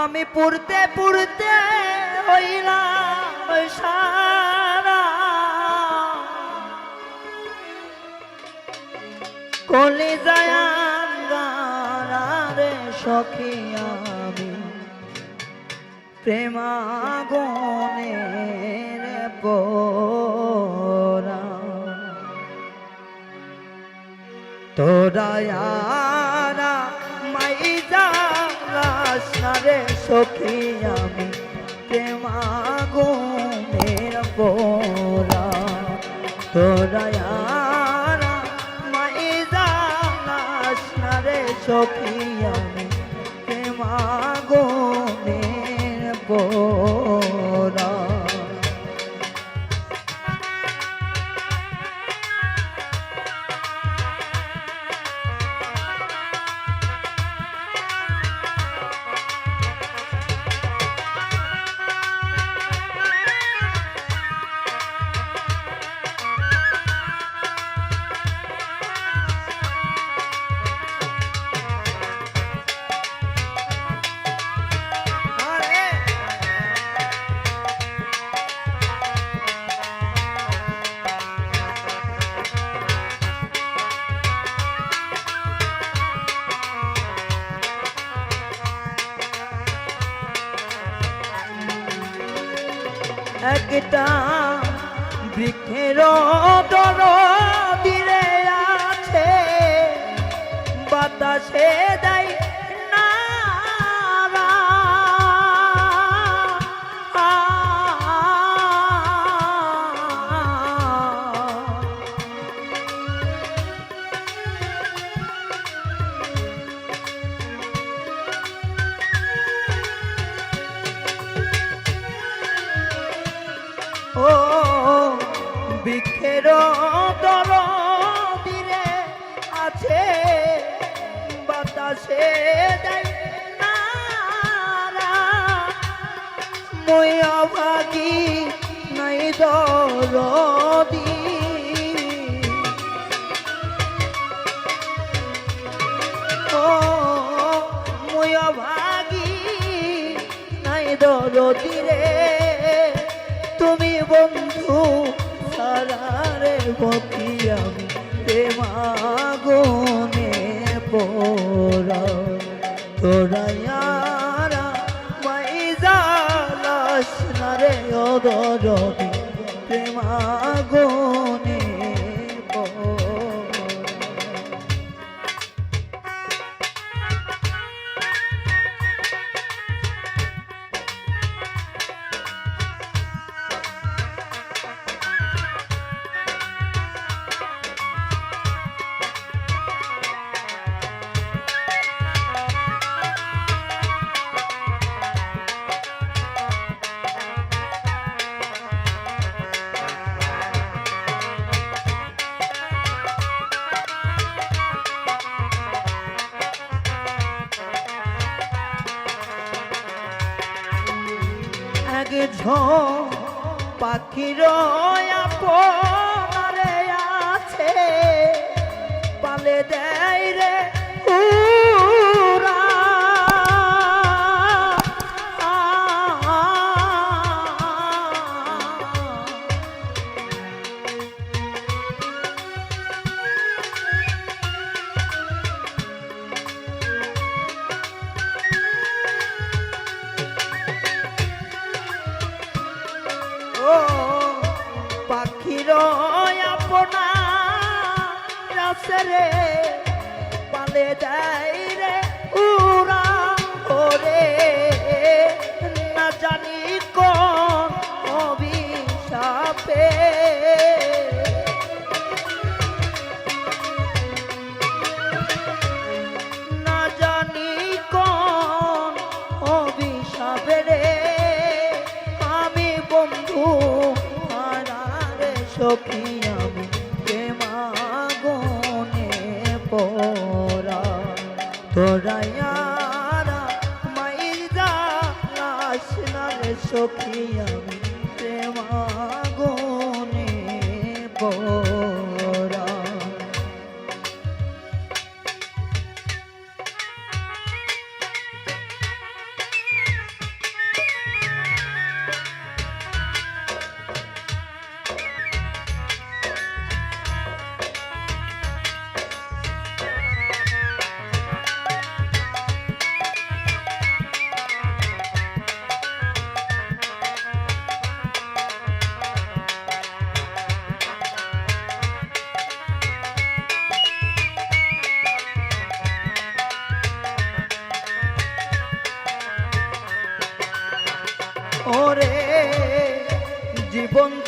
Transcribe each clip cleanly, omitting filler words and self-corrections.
আমি পড়তে পড়তে হইলাম সারা, কলিজায় আঙ্গারা রে সখী আমি প্রেমাগুনের পোড়া। তোরা মাই যাস না রে সখী আমি প্রেমাগুনের পোড়া। তোরা মাই যাস না রে সখী আমি প্রেমাগুনের পোড়া। একটা বৃক্ষের দরদিরে আছে, বাতাসে দেয় নাড়া। ও বৃক্ষের দরদিরে আছে, বাতাসে দেয় নাড়া। মই অভাগী নাই দরদি, ও মই অভাগী নাই দরদি রে। তুমি বন্ধু সারারে বকি আমি প্রেমাগুনে পোড়া। তোরা মাই যাস না রে অদরদি প্রেমাগুনে পোড়া। পাখির আপনারে আছে, পালে দেয় রে উড়া। পাখির আপনার আছে রে, পালে দেয় রে উড়া। ওরে না জানি কোন অভিশাপে না জানি কোন অভিশাপে রে আমি বন্ধু সখী আমি প্রেমাগুনে পোড়া। তোরা মাই যাস না রে সখী আমি প্রেমাগুনে পোড়া।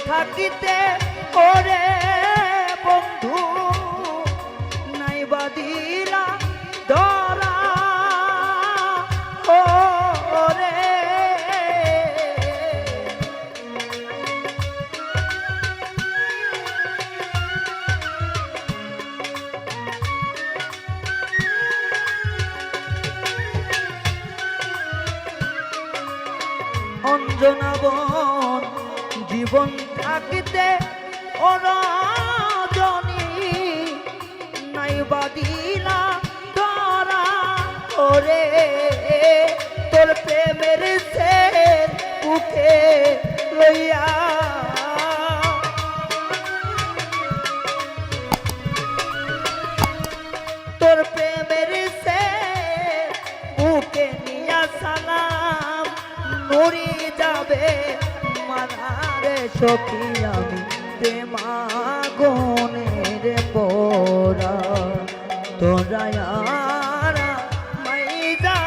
থাকিতে ওরে বন্ধু নাই বাদিলা ধরা ওরে অঞ্জনা বন জীবন থাকিতে অরজনী নাই বাদিলা ধরা ওরে তোর প্রেমের সে বুকে লইয়া তোর প্রেমের সে বুকে নিয়া সালাম নুরি যাবে মারারে সখী আমি প্রেমাগুনের পোড়া তোরা মাইজা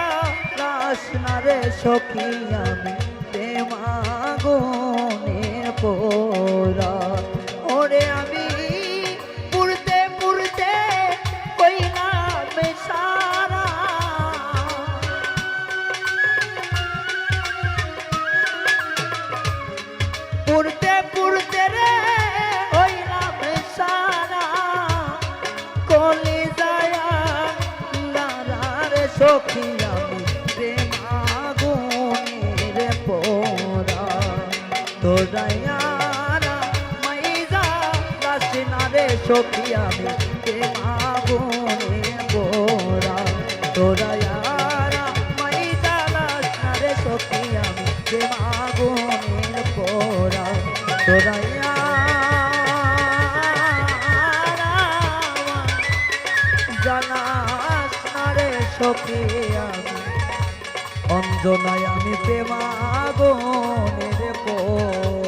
রাসনা রে সখী আমি প্রেমাগুনের পোড়া ওরে আমি পুরতে পুরতে কইলাম সারা পুরতে পুরতে রে হইলাম সারা কলি যায়া দাঁড়ার সখী আমি প্রেম আগুনের পোড়া তোরায়ারা মাইজা রাসনা রে সখী আমি প্রেম আগুনের পোড়া তোরায়ারা মাইজা রাসনা রে সখী আমি প্রেম আগুনের পোড়া তোরায়া জানাস না রে সখী আমি অঞ্জনায় আমি প্রেমাগুনের পোড়া